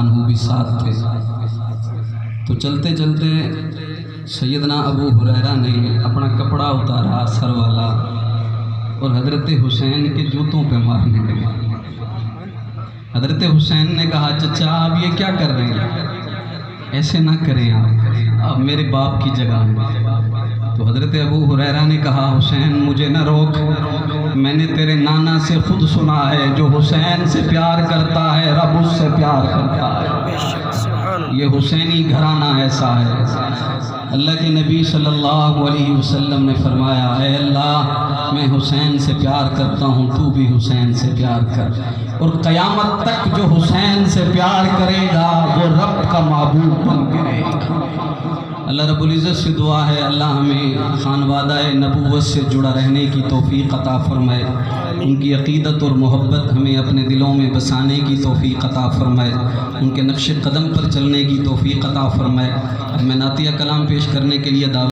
عنہ بھی ساتھ تھے۔ تو چلتے چلتے سیدنا ابو ہریرہ نے اپنا کپڑا اتارا سر والا اور حضرت حسین کے جوتوں پہ مارنے لگا۔ حضرت حسین نے کہا چچا آپ یہ کیا کر رہے ہیں، ایسے نہ کریں آپ میرے باپ کی جگہ ہیں۔ تو حضرت ابو ہریرہ نے کہا حسین مجھے نہ روک، میں نے تیرے نانا سے خود سنا ہے جو حسین سے پیار کرتا ہے رب اس سے پیار کرتا ہے۔ یہ حسینی گھرانہ ایسا ہے۔ اللہ کے نبی صلی اللہ علیہ وسلم نے فرمایا اے اللہ میں حسین سے پیار کرتا ہوں، تو بھی حسین سے پیار کر، اور قیامت تک جو حسین سے پیار کرے گا وہ رب کا معبود بن کے رہے گا۔ اللہ رب العزت سے دعا ہے اللہ ہمیں خانوادہ نبوت سے جڑا رہنے کی توفیق عطا فرمائے، ان کی عقیدت اور محبت ہمیں اپنے دلوں میں بسانے کی توفیق عطا فرمائے، ان کے نقش قدم پر چلنے کی توفیق عطا فرمائے۔ اب میں نعتیہ کلام پیش کرنے کے لیے دعوت